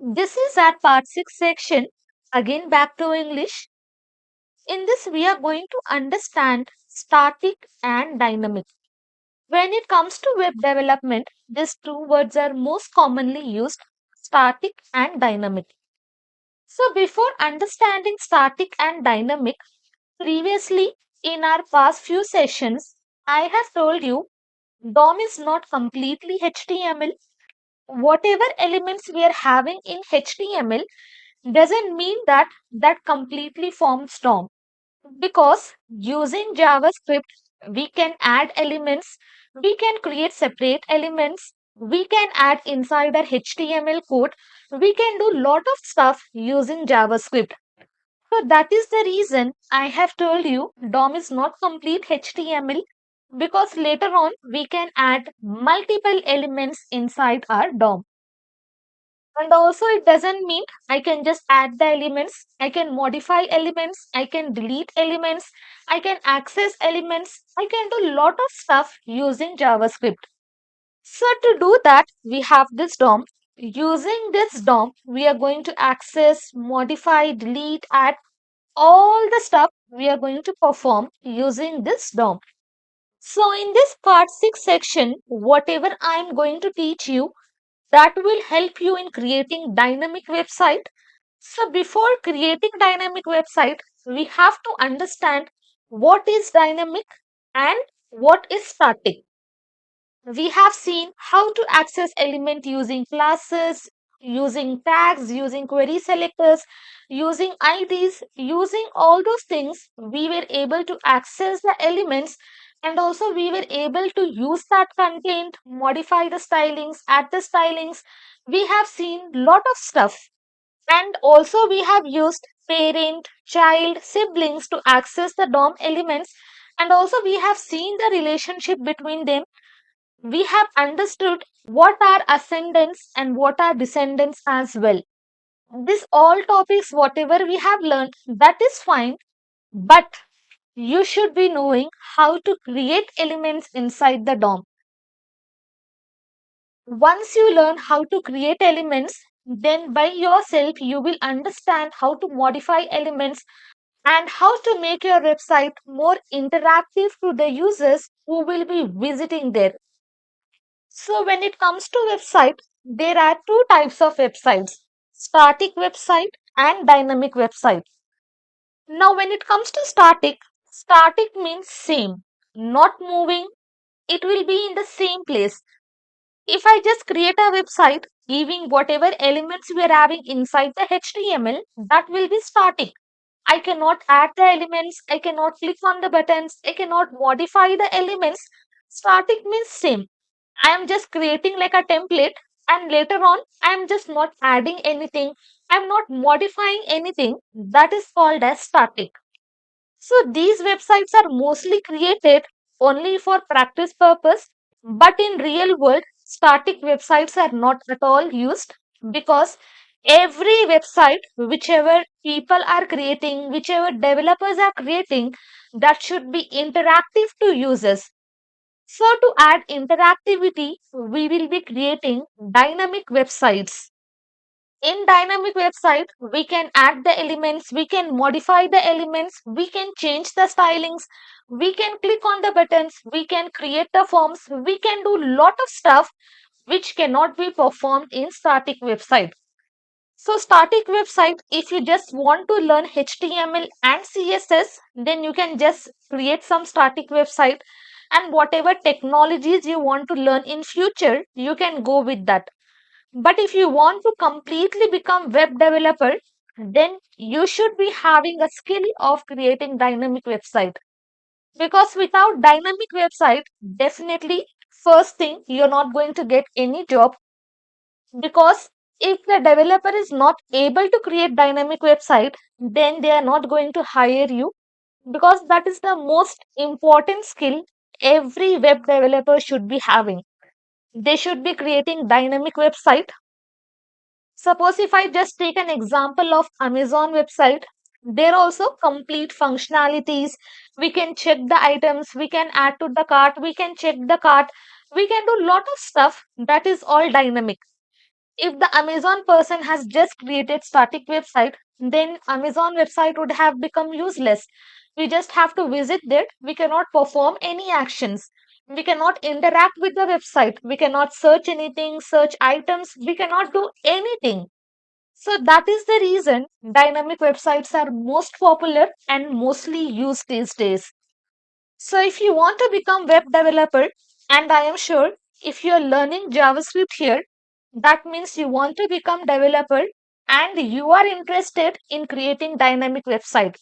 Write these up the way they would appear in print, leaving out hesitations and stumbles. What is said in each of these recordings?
This is at part 6 section. Again back to English. In this we are going to understand static and dynamic. When it comes to web development, these two words are most commonly used, static and dynamic. So before understanding static and dynamic, previously in our past few sessions, I have told you DOM is not completely HTML. Whatever elements we are having in HTML doesn't mean that that completely forms DOM, because using JavaScript we can add elements, we can create separate elements, we can add inside our HTML code, we can do lot of stuff using JavaScript. So that is the reason I have told you DOM is not complete HTML, because later on we can add multiple elements inside our DOM. And also it doesn't mean I can just add the elements, I can modify elements, I can delete elements, I can access elements, I can do lot of stuff using JavaScript. So to do that, we have this DOM. Using this DOM, we are going to access, modify, delete, add all the stuff we are going to perform using this DOM. So in this part 6 section, whatever I am going to teach you, that will help you in creating dynamic website. So before creating dynamic website, we have to understand what is dynamic and what is static. We have seen how to access element using classes, using tags, using query selectors, using IDs, using all those things. We were able to access the elements, and also we were able to use that content, modify the stylings, add the stylings. We have seen lot of stuff, and also we have used parent, child, siblings to access the DOM elements, and also we have seen the relationship between them. We have understood what are ascendants and what are descendants as well. This all topics, whatever we have learned, that is fine, but you should be knowing how to create elements inside the DOM. Once you learn how to create elements, then by yourself you will understand how to modify elements and how to make your website more interactive to the users who will be visiting there. So when it comes to website, there are two types of websites, static website and dynamic website. Now when it comes to static, static means same, not moving, it will be in the same place. If I just create a website giving whatever elements we are having inside the HTML, that will be static. I cannot add the elements, I cannot click on the buttons, I cannot modify the elements. Static means same. I am just creating like a template, and later on I am just not adding anything, I am not modifying anything. That is called as static. So these websites are mostly created only for practice purpose, but in real world static websites are not at all used, because every website whichever people are creating, whichever developers are creating, that should be interactive to users. So to add interactivity, we will be creating dynamic websites. In dynamic website, we can add the elements, we can modify the elements, we can change the stylings, we can click on the buttons, we can create the forms, we can do lot of stuff which cannot be performed in static website. So static website, if you just want to learn HTML and CSS, then you can just create some static website, and whatever technologies you want to learn in future, you can go with that. But if you want to completely become web developer, then you should be having a skill of creating dynamic website. Because without dynamic website, definitely first thing you're not going to get any job, because if the developer is not able to create dynamic website, then they are not going to hire you, because that is the most important skill every web developer should be having. They should be creating dynamic website. Suppose if I just take an example of Amazon website, there also complete functionalities. We can check the items, we can add to the cart, we can check the cart, we can do lot of stuff, that is all dynamic. If the Amazon person has just created static website, then Amazon website would have become useless. We just have to visit it. We cannot perform any actions. We cannot interact with the website. We cannot search anything, search items. We cannot do anything. So that is the reason dynamic websites are most popular and mostly used these days. So if you want to become web developer, and I am sure if you are learning JavaScript here, that means you want to become developer and you are interested in creating dynamic website.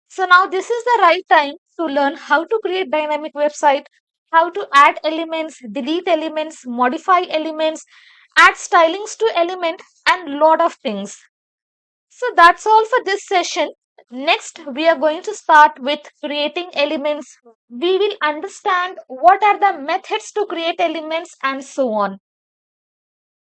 So now this is the right time to learn how to create dynamic website, how to add elements, delete elements, modify elements, add stylings to element and lot of things. So that's all for this session. Next, we are going to start with creating elements. We will understand what are the methods to create elements and so on.